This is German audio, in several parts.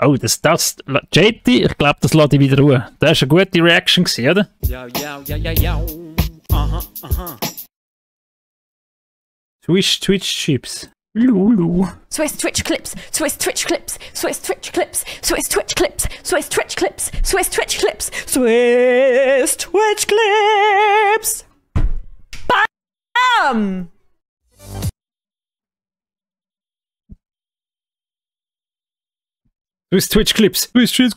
Oh, Jetty, ich glaube, das lässt ich wieder ruhen. Das war eine gute Reaction, oder? Ja. Aha. Swiss Twitch Chips. Lulu. Swiss Twitch clips, Swiss Twitch clips, Swiss Twitch clips, Swiss Twitch clips, Swiss Twitch clips, Swiss Twitch clips, Swiss Twitch clips. Bam! Swiss Twitch Clips. Swiss Twitch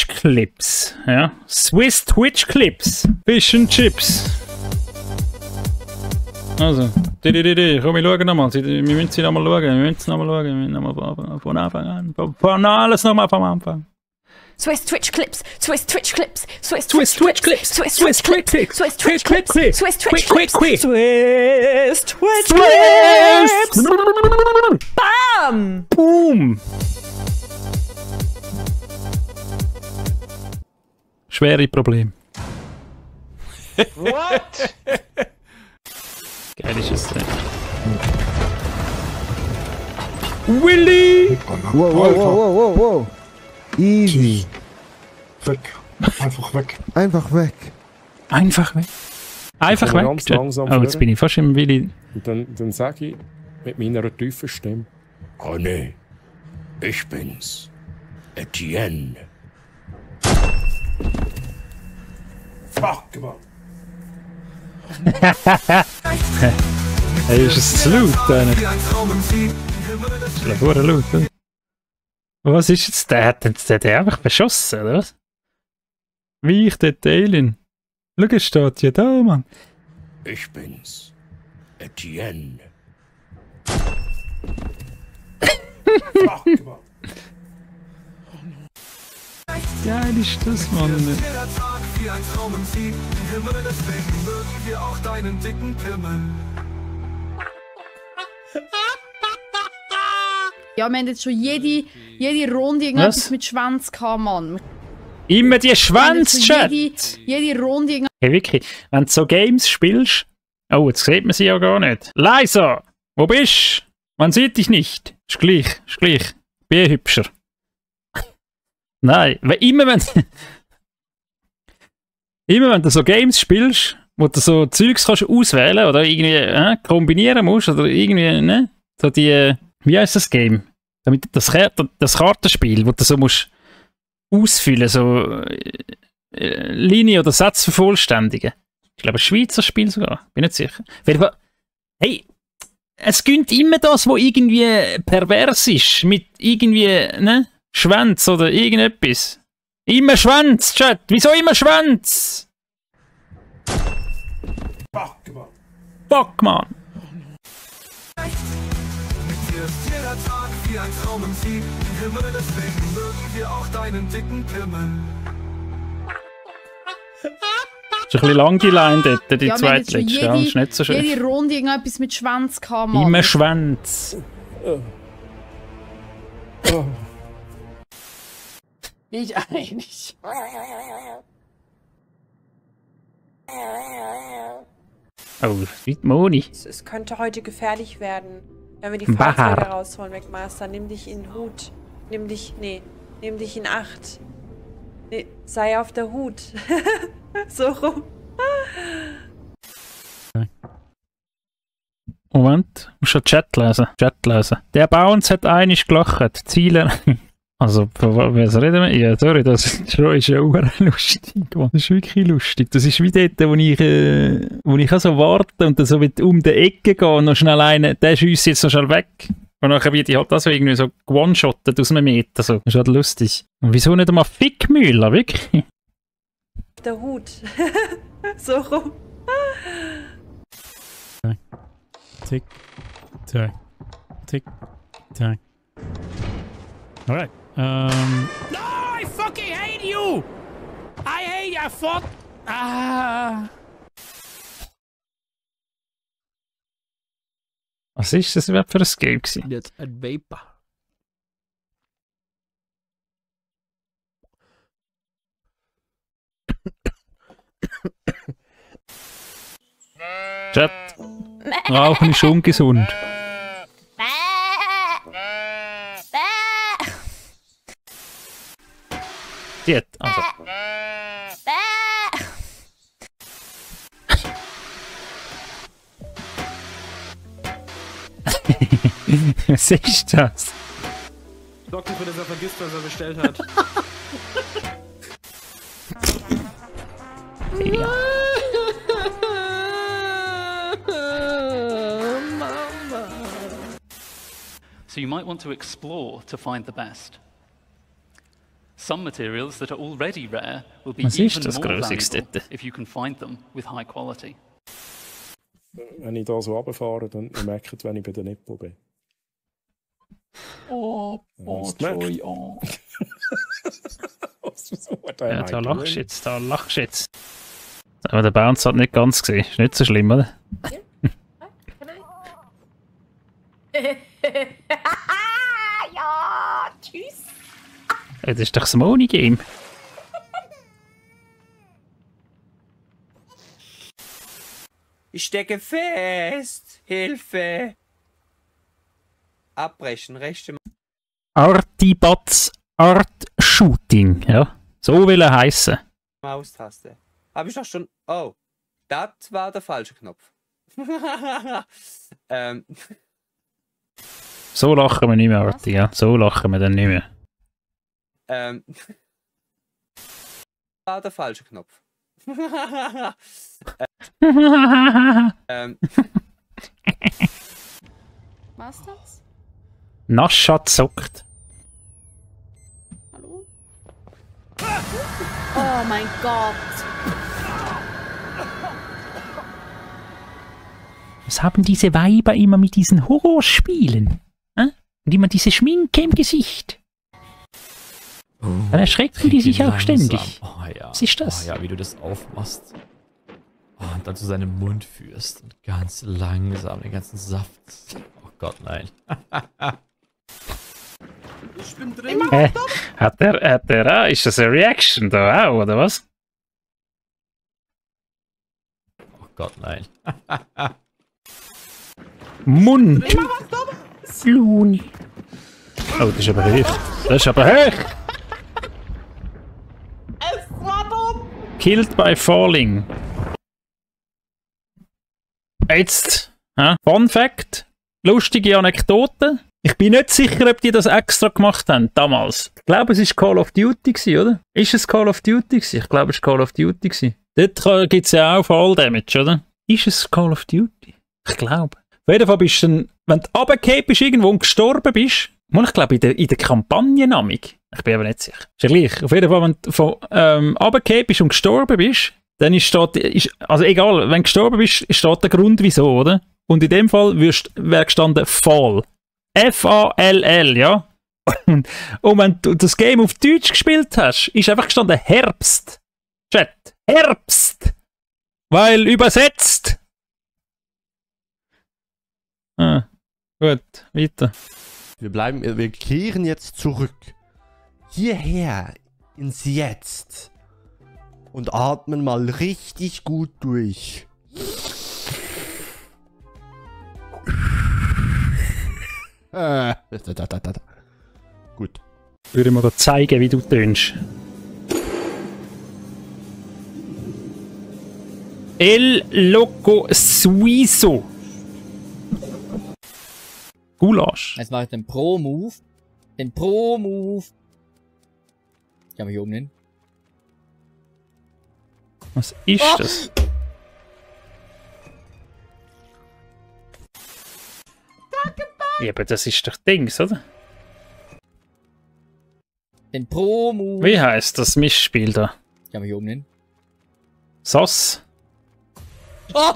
Clips. Ja. Swiss Twitch Clips. Fish and Chips. Also, komm, wir schauen nochmal. Wir müssen sie nochmal schauen. Wir müssen nochmal von Anfang an. Von alles nochmal vom Anfang. Swiss Twitch clips, Swiss Twitch clips, Swiss Twitch clips, Swiss Twitch clips, Swiss Twitch clips, Swiss Twitch clips, Swiss Twitch clips. Bam! Boom! Schwere Problem. What? Geil ist es. Willy! Wow. Easy. Weg. Einfach weg. Einfach weg. Einfach weg. Einfach weg. Ganz langsam Oh, jetzt führen. bin ich fast im Willy. Und dann sage ich mit meiner tiefen Stimme: René, ich bin's. Etienne. Fuck, Mann. Hey, ist es zu laut? Das ist ja laut, oder? Was ist jetzt der? Hat der einfach beschossen, oder was? Wie ich den Alien. Schau, es steht ja da, Mann. Ich bin's. Etienne. Fuck, Mann. Geil ist das, Mann. Jeder Tag wie ein Traum im siebten Himmel, deswegen mögen wir auch deinen dicken Pimmel. Ja, wir haben jetzt schon jede Runde irgendetwas mit Schwanz gehabt, Mann. Immer die Wir haben jetzt schon Schwänzchat! jede Runde irgendetwas. Hey, wirklich, wenn du so Games spielst... Oh, jetzt sieht man sie ja gar nicht. Leisa! Wo bist du? Man sieht dich nicht. Ist gleich. Bin hübscher. Nein, weil immer wenn du so Games spielst, wo du so Zeugs kannst auswählen oder irgendwie kombinieren musst oder irgendwie, ne? So die... Wie heißt das Game? Damit das Kartenspiel, wo du so musst ausfüllen, so Linie oder Satz vervollständigen. Ich glaube, ein Schweizer Spiel sogar. Bin nicht sicher. Hey, es gönnt immer das, wo irgendwie pervers ist, mit irgendwie, ne? Schwanz oder irgendetwas. Immer Schwanz, Chat. Wieso immer Schwanz? Fuck, Mann. Fuck, man. Hier ist jeder Tag wie ein Traum im siebten Himmel, deswegen mögen wir auch deinen dicken Pimmel. Ist ein bisschen lang die Line dort, die Ja, wir haben jetzt schon zweitletzte. Ja, ist nicht so schön. jede Runde irgendetwas mit Schwanz gehabt, Mann. Immer Schwanz. Nicht einig. Oh, wie Moni. Es könnte heute gefährlich werden, wenn wir die Bahar. Fahrzeuge rausholen, McMaster. Nimm dich in Hut. Nimm dich in Acht. Nee, sei auf der Hut. So rum. Moment, musst du Chat lesen. Der Bounce hat einig gelacht. Ziele. Also, was reden wir? Ja, sorry, das ist ja lustig. Das ist wirklich lustig. Das ist wie dort, wo ich auch so warte und dann so um die Ecke gehe und noch schnell einen, der schiesst jetzt noch schnell weg. Und dann wird ich halt das so irgendwie so one-shottet aus einem Meter. So. Das ist halt lustig. Und wieso nicht einmal Fickmüller, wirklich? Auf der Hut. So rum. Tick, tack, tick, tack. Alright. No, I fucking hate you! I thought... Was ist das überhaupt für ein Game gewesen? That's a vapor. Chat. Rauchen ist ungesund. Jetzt. Also. Was ist das? Sorgt dafür, dass er vergisst, was er bestellt hat. Ja. So you might want to explore to find the best. Some materials that are already rare will be even more valuable if you can find them with high quality. Wenn ich da so runterfahre, dann merke ich, wenn ich bei den Nippel bin. Oh, Joy, oh. Ja, da lachst du jetzt, da lachst du jetzt. Aber der Bounce hat nicht ganz gesehen. Ist nicht so schlimm, oder? Ja, tschüss. Das ist doch das Moni-Game. Ich stecke fest. Hilfe. Abbrechen, rechte Artibats Art Shooting, ja. So will er heißen. Maustaste. Habe ich doch schon. Oh, das war der falsche Knopf. So lachen wir nicht mehr, Arti, ja. So lachen wir dann nicht mehr. War der falsche Knopf. Was das? Nascha zockt. Hallo? Oh mein Gott. Was haben diese Weiber immer mit diesen Horrorspielen? Und immer diese Schminke im Gesicht. Dann erschrecken die sich auch ständig. Oh ja. Was ist das? Oh ja, wie du das aufmachst. Oh, und dann zu seinem Mund führst und ganz langsam den ganzen Saft. Oh Gott, nein. Ich bin drin. Hat der, ist das eine Reaction da auch, oder was? Oh Gott, nein. Mund! Fluni! Oh, das ist aber hoch. Das ist aber hoch! Es war dumm! Killed by falling. Jetzt, Fun Fact, lustige Anekdote. Ich bin nicht sicher, ob die das extra gemacht haben, damals. Ich glaube, es war Call of Duty gewesen, oder? Ist es Call of Duty gewesen? Ich glaube, es war Call of Duty gewesen. Dort gibt es ja auch Fall Damage, oder? Ist es Call of Duty? Ich glaube. Auf jeden Fall bist du dann, wenn du runtergefallen bist irgendwo und gestorben bist, ich glaube in der Kampagnennamik. Ich bin aber nicht sicher. Ist ja gleich. Auf jeden Fall, wenn du von runtergefallen bist und gestorben bist, dann also egal, wenn du gestorben bist, steht der Grund wieso, oder? Und in dem Fall wäre gestanden Fall. F-A-L-L, ja? Und wenn du das Game auf Deutsch gespielt hast, ist einfach gestanden Herbst. Chat. Herbst! Weil übersetzt. Gut, weiter. Wir kehren jetzt zurück. Hierher ins Jetzt. Und atmen mal richtig gut durch. Gut. Ich würde mir da zeigen, wie du tönst. El Loco Suizo. Gulasch. Jetzt mache ich den Pro-Move. Den Pro-Move. Ich kann mich hier oben hin. Was ist das? Ja, aber das ist doch Dings, oder? Den Pro-Move. Wie heißt das Missspiel da? Ich kann mich hier oben hin. Sass. Oh!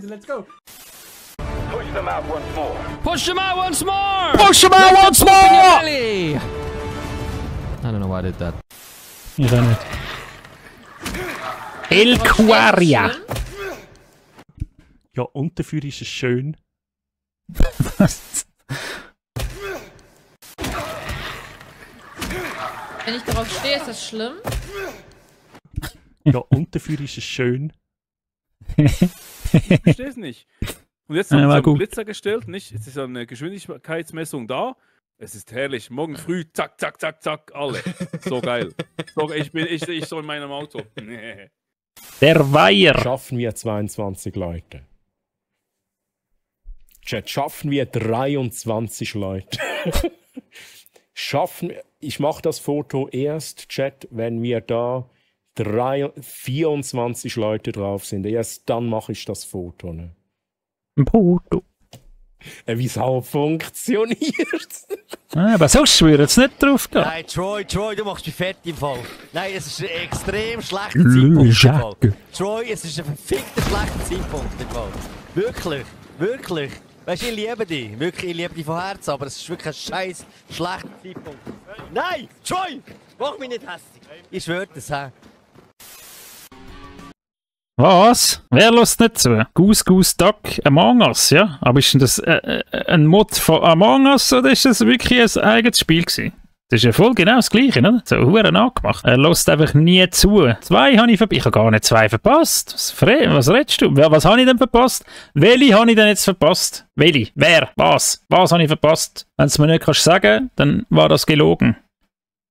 Let's go. Push them out once more. Push them out once more! Push them out once more! I don't know why I did that. Ich auch nicht. El Quaria. Ja, und dafür ist es schön. Wenn ich darauf stehe, ist das schlimm? Ja, und dafür ist es schön. Ich verstehe es nicht. Und jetzt haben Ja, sie einen gut. Blitzer gestellt, nicht? Jetzt ist eine Geschwindigkeitsmessung da. Es ist herrlich. Morgen früh, zack, zack, zack, zack, alle. So geil. So, ich so in meinem Auto. Nee. Der Weiher. Schaffen wir 22 Leute. Chat, schaffen wir 23 Leute. Ich mache das Foto erst, Chat, wenn wir da 24 Leute drauf sind. Erst dann mache ich das Foto. Ne? Ein Foto. Wie es halt funktioniert. Aber sonst würde es nicht drauf gehen. Nein, Troy, du machst mich fertig im Fall. Nein, es ist ein extrem schlechter Zeitpunkt im Fall. Troy, es ist ein verfickter schlechter Zeitpunkt im Fall. Wirklich, wirklich. Weißt du, ich liebe dich. Wirklich, ich liebe dich von Herzen, aber es ist wirklich ein scheiß schlechter Zeitpunkt. Nein, Troy, mach mich nicht hässlich. Ich schwöre das, hä? Was? Wer lässt nicht zu? Goose Goose Duck Among Us, ja? Aber ist denn das ein Mod von Among Us oder ist das wirklich ein eigenes Spiel gewesen? Das ist ja voll genau das Gleiche, oder? So verdammt angemacht. Er lässt einfach nie zu. 2 habe ich verpasst. Ich habe gar nicht 2 verpasst. Was redest du? Was habe ich denn verpasst? Welche habe ich denn jetzt verpasst? Welche? Wer? Was? Was habe ich verpasst? Wenn du es mir nicht kannst sagen, dann war das gelogen.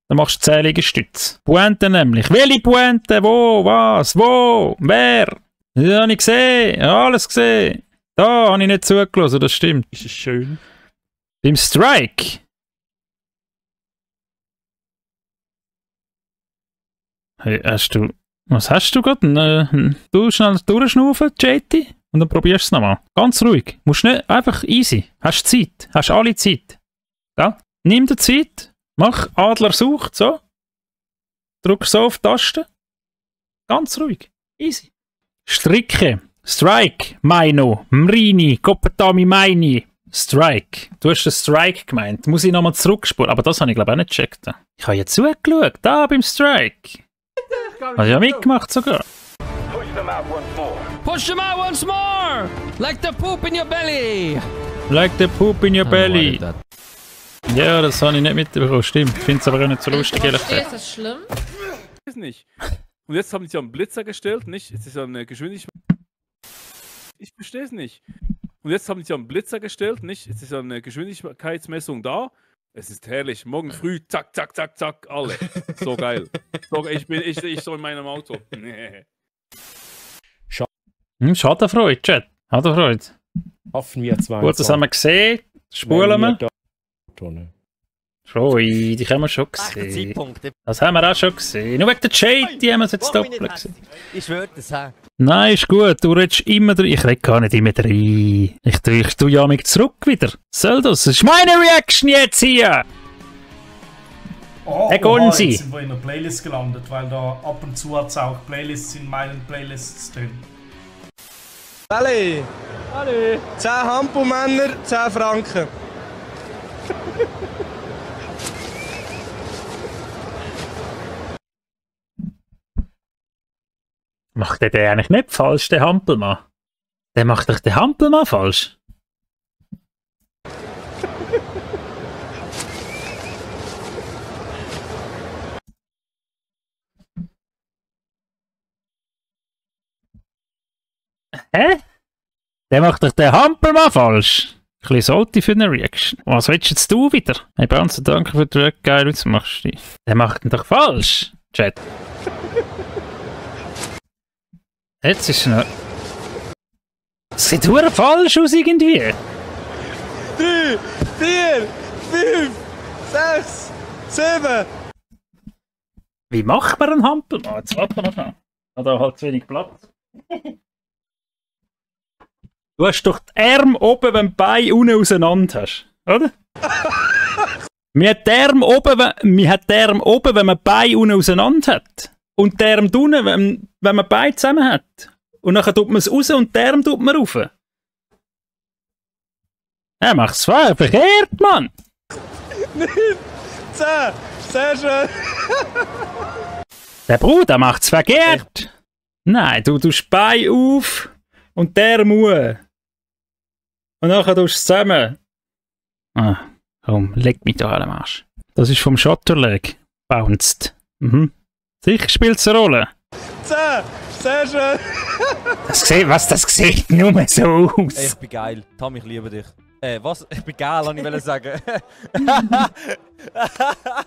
Dann machst du zählige Stütze. Pointe nämlich. Welche Pointe? Wo? Was? Wo? Wer? Das habe ich gesehen. Alles gesehen. Da habe ich nicht zugelassen, das stimmt. Ist es schön? Beim Strike. Hey, was hast du gerade? Du schnell durchschnaufen, JT, und dann probierst du es nochmal. Ganz ruhig. Musst nicht, einfach easy. Hast Zeit. Hast alle Zeit. Ja? Nimm dir Zeit. Mach Adler sucht, so. Drück so auf die Taste. Ganz ruhig. Easy. Stricke. Strike. Meino. Mrini. Koppetami Meini. Strike. Du hast den Strike gemeint. Muss ich nochmal zurückspulen? Aber das habe ich glaube ich auch nicht gecheckt. Ich habe jetzt zugeschaut. Da beim Strike. Hast du ja mitgemacht sogar. Push them out once more. Push them out once more! Like the poop in your belly! Like the poop in your belly. Ja, das habe ich nicht mitbekommen. Stimmt. Ich finde es aber auch nicht so lustig, ehrlich gesagt. Ist das schlimm? Ich weiß nicht. Und jetzt haben sie einen Blitzer gestellt, nicht? Jetzt ist eine Geschwindigkeit. Ich verstehe es nicht. Und jetzt haben sie einen Blitzer gestellt, nicht? Jetzt ist eine Geschwindigkeitsmessung da. Es ist herrlich. Morgen früh, zack, zack, zack, zack, alle. So geil. So, ich so in meinem Auto. Nee. Schadenfreude, Chat. Schadenfreude. Schaffen wir 22. Gut, das haben wir gesehen. Spulen wir. Freude, die haben wir schon gesehen. Das haben wir auch schon gesehen. Nur wegen der Chat, die haben wir es jetzt doppelt gesehen. Ich schwöre das, hä? Nein, ist gut. Du redest immer drin. Ich rede gar nicht immer drin. Ich tue ja mich zurück wieder. Soll das? Das ist meine Reaction jetzt hier! Oh, Herr oha, Gonzi. jetzt sind wir in einer Playlist gelandet, weil da ab und zu hat es auch Playlists in meinen Playlists drin. Alle! 10 Hampelmänner, 10 Franken. Macht der eigentlich nicht falsch, der Hampelmann? Der macht doch den Hampelmann falsch. Hä? Der macht doch den Hampelmann falsch. Ein bisschen salty für eine Reaction. Was willst jetzt du wieder? Hey, Bouncer, danke für die geil, was du machst. Der macht ihn doch falsch, Chat. Jetzt ist er noch... Das sieht verdammt falsch aus irgendwie. 3, 4, 5, 6, 7. Wie macht man einen Hampelmann? Jetzt warte mal noch. Hat er halt zu wenig Platz. Du hast doch die Arme oben, wenn du die Beine unten auseinander hast, oder? Man hat die Arme oben, wenn man die Beine unten auseinander hat. Und die Arme unten, wenn man die Beine zusammen hat. Und dann tut man es raus und die Arme tut man rauf. Er macht es verkehrt, Mann! 9, 10, sehr schön. Der Bruder macht es verkehrt! Nein, du tust die Beine auf und die Arme hoch. Und nachher tust du es zusammen. Ah, komm, leg mich da am Arsch. Das ist vom Shotterleg. Bounced. Mhm. Sicher spielt es eine Rolle. 10, 10. Sehr schön. Das sieht nur so aus. Ey, ich bin geil. Tom, ich liebe dich. Was? Ich bin geil, wollte ich sagen.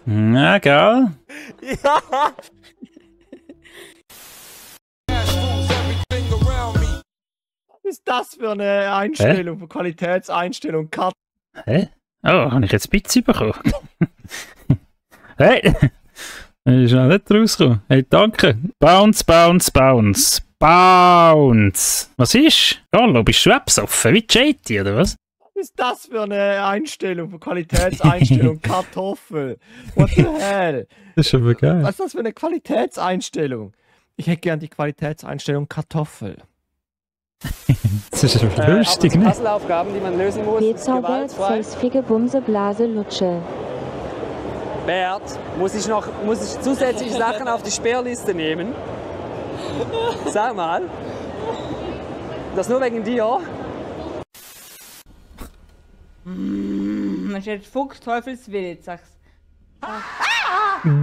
Na, geil. Ja. Was ist das für eine Einstellung, für Qualitätseinstellung? Cut. Hä? Oh, habe ich jetzt Pizza bekommen? Hey! Ist noch nicht rausgekommen. Hey, danke. Bounce, bounce, bounce. Bounce. Was ist? Hallo, bist du abgesoffen? Wie JT, oder was? Was ist das für eine Einstellung, für Qualitätseinstellung? Kartoffel. What the hell? Das ist aber geil. Was ist das für eine Qualitätseinstellung? Ich hätte gern die Qualitätseinstellung Kartoffel. Das ist aber lustig, ne? Puzzleaufgaben, die man lösen muss. Bezaubert, Fige, Bumse, Blase, Lutsche. Bert, muss ich zusätzliche Sachen auf die Sperrliste nehmen? Sag mal. Das nur wegen dir? Man steht Fuchs, Teufelswild, sagst.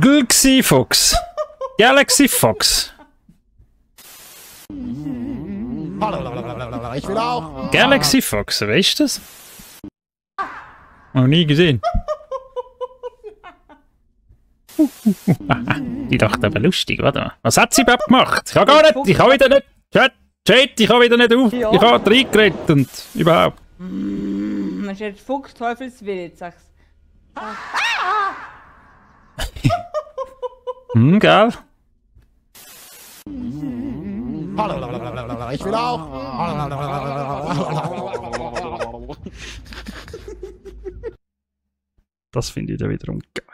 Galaxy Fox. Galaxy Fox. Ich will auch. Galaxy Fox, weißt du das? Noch nie gesehen. Die dachte aber lustig, warte mal. Was hat sie überhaupt gemacht? Ich habe wieder nicht. Chat, ich habe wieder nicht auf. Ich habe reingeredet und überhaupt. Man steht Fuchs, Teufelswild, sagst. Geil. Ich will auch. Das finde ich da wiederum geil.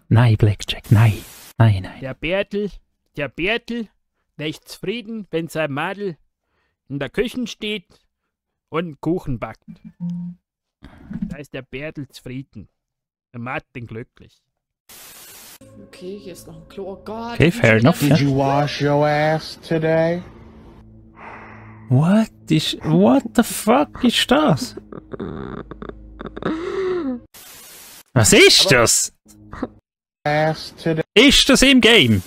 Nein, Blackjack, nein. Der Bertel wäre zufrieden, wenn sein Madel in der Küche steht und Kuchen backt. Da ist der Bertel zufrieden. Der Martin glücklich. Okay, hier ist noch ein Klo. Oh Gott. Okay, fair enough. Did you wash your ass today? What the fuck ist das? Was ist das? Ist das im Game?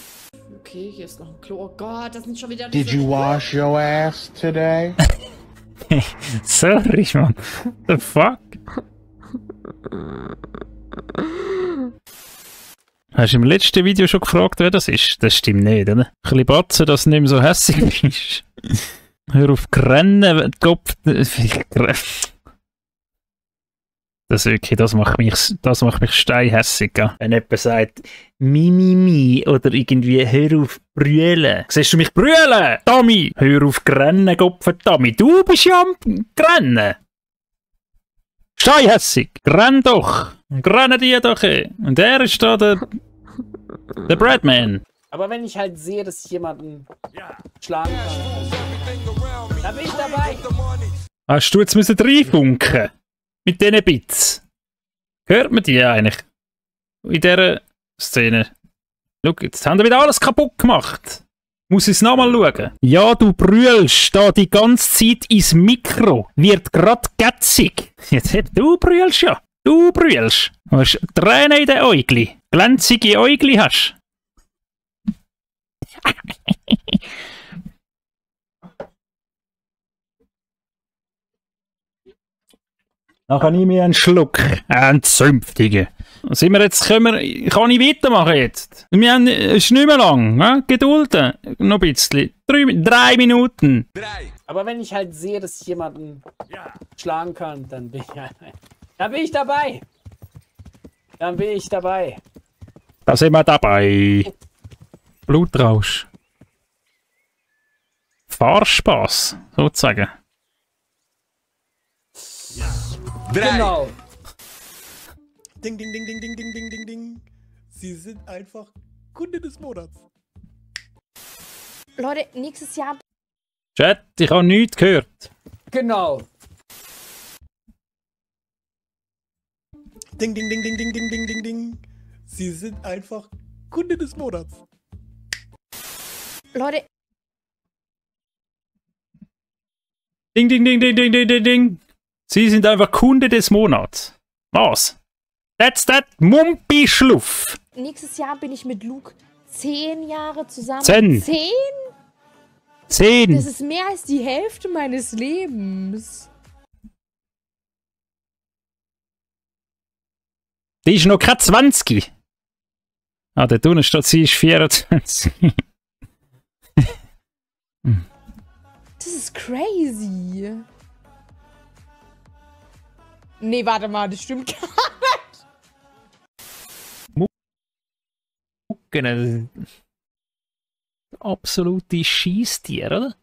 Okay, hier ist noch ein Klo. Oh Gott, das sind schon wieder Did you wash your ass today? Sorry, Mann. The fuck? Hast du im letzten Video schon gefragt, wer das ist? Das stimmt nicht, oder? Ein bisschen batzen, dass du nicht mehr so hässig bist. Hör auf rennen, Kopf. Das wirklich, das macht mich steinhässig. Wenn jemand sagt, mi, oder irgendwie, hör auf brüllen. Siehst du mich brüllen? Tommy! Hör auf rennen, Kopf, Tommy. Du bist ja am rennen. Steinhässig. Renn doch. Rennen die doch. Und er ist da der Breadman. Aber wenn ich halt sehe, dass ich jemanden schlagen kann, dann bin ich dabei. Hast du jetzt reinfunken? Mit diesen Bits. Hört man die eigentlich? In dieser Szene. Schau, jetzt haben wir wieder alles kaputt gemacht. Muss ich es nochmal schauen? Ja, du brüllst da die ganze Zeit ins Mikro. Wird grad gätzig. Du brüllst ja. Du brüllst. Du hast Tränen in den Äugli. Glänzige Äugli hast. Dann kann ich mir einen Schluck entzünftigen. Sind wir jetzt, kann ich weitermachen jetzt? Es ist nicht mehr lang. Ja? Gedulden. Noch ein bisschen. 3 Minuten. Aber wenn ich halt sehe, dass ich jemanden schlagen kann, dann bin ich dabei. Dann bin ich dabei. Da sind wir dabei. Blutrausch. Fahrspaß, sozusagen. Genau. Ding, ding, ding, ding, ding, ding, ding, ding, ding. Sie sind einfach Kunde des Monats. Leute, nächstes Jahr. Chat, ich habe nichts gehört. Genau. Ding, ding, ding, ding, ding, ding, ding, ding, ding. Sie sind einfach Kunde des Monats. Leute. Ding, ding, ding, ding, ding, ding, ding, ding. Sie sind einfach Kunde des Monats. Was? That's that Mumpi-Schluff. Nächstes Jahr bin ich mit Luke 10 Jahre zusammen. 10. 10? 10. Das ist mehr als die Hälfte meines Lebens. Die ist noch keine 20. Ah, der unten steht, sie ist 24. Das ist crazy. Nee, warte mal, das stimmt gar nicht. Mucken, absolute Scheisstier, oder?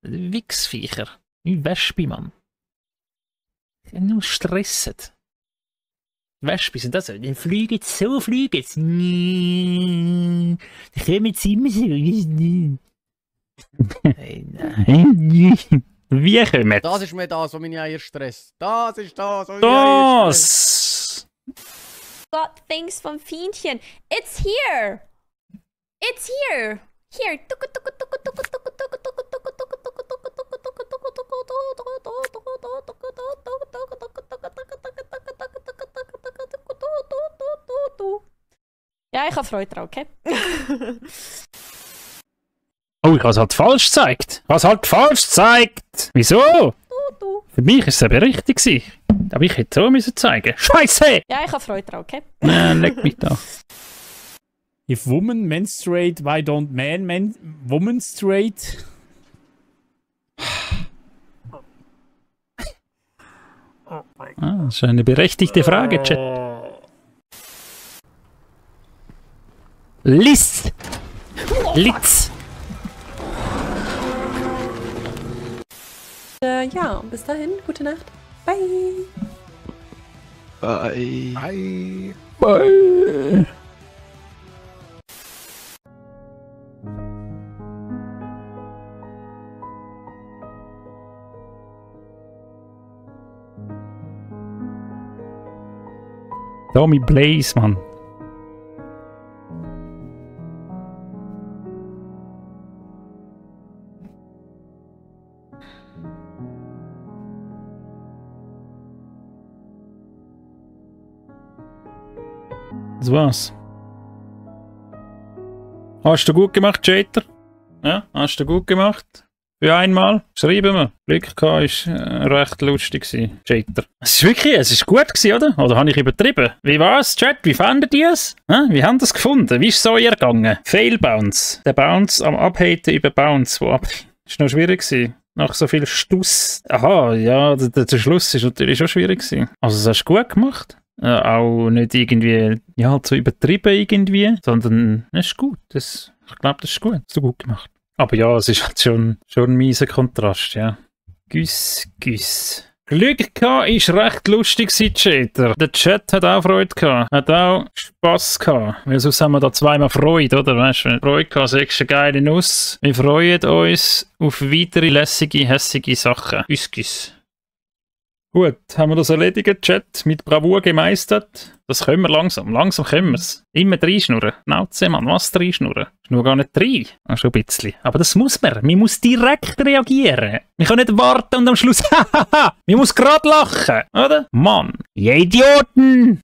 Wichsviecher. Wie Wespe, Mann. Nur stressen. Wespe sind das so. Die fliegen so, fliegen sie. Die kommen jetzt immer so. Wie kommen? Das ist mir das, was meine Eier stresst. Das ist das, was meine Eier stresst. Got things vom Fiendchen. It's here. It's here. Here. Ja, ich habe Freude dran, okay? Oh, ich habe es halt falsch gezeigt. Wieso? Für mich ist es aber richtig gewesen. Aber ich hätte so müssen zeigen. Scheiße! Ja, ich habe Freude dran, okay? Nein, leg mich da. If women menstruate, why don't men womenstrate? Ah, das ist eine berechtigte Frage, Chat. Litz! Ja, bis dahin, gute Nacht. Bye. Bye. Bye. Bye. Tommy Blaze, Mann. Das war's. Hast du gut gemacht, Chater? Ja, hast du gut gemacht? Für einmal? Schreiben wir. Glück gehabt, ist recht lustig gewesen, Chater. Es ist gut gewesen, oder? Oder habe ich übertrieben? Wie war's, Chat? Wie fandet ihr es? Wie haben das gefunden? Wie ist es so ihr gegangen? Fail Bounce. Der Bounce am Abhaten über Bounce, wo ab... Ist noch schwierig gewesen. Nach so viel Stuss. Aha, ja, der Schluss ist natürlich schon schwierig gewesen. Also das hast du gut gemacht. Auch nicht irgendwie, ja, zu übertrieben irgendwie, sondern es ist gut. Ich glaube, das ist gut. Das hast du gut gemacht. Aber ja, es ist halt schon ein mieser Kontrast, ja. Güss. Glück gehabt, ist recht lustig gewesen, Chater. Der Chat hat auch Freude gehabt. Hat auch Spass gehabt. Weil sonst haben wir da zweimal Freude, oder? Weißt du, Freude gehabt, sagst du, eine geile Nuss. Wir freuen uns auf weitere lässige, hässige Sachen. Güss. Gut, haben wir das erledigt, Chat, mit Bravour gemeistert. Das können wir langsam können wir es. Immer reinschnurren. Schnauze, Mann, was reinschnurren? Ist nur gar nicht rein. Ah, schon ein bisschen. Aber das muss man. Man muss direkt reagieren. Wir können nicht warten und am Schluss, man muss gerade lachen, oder? Mann, ihr Idioten!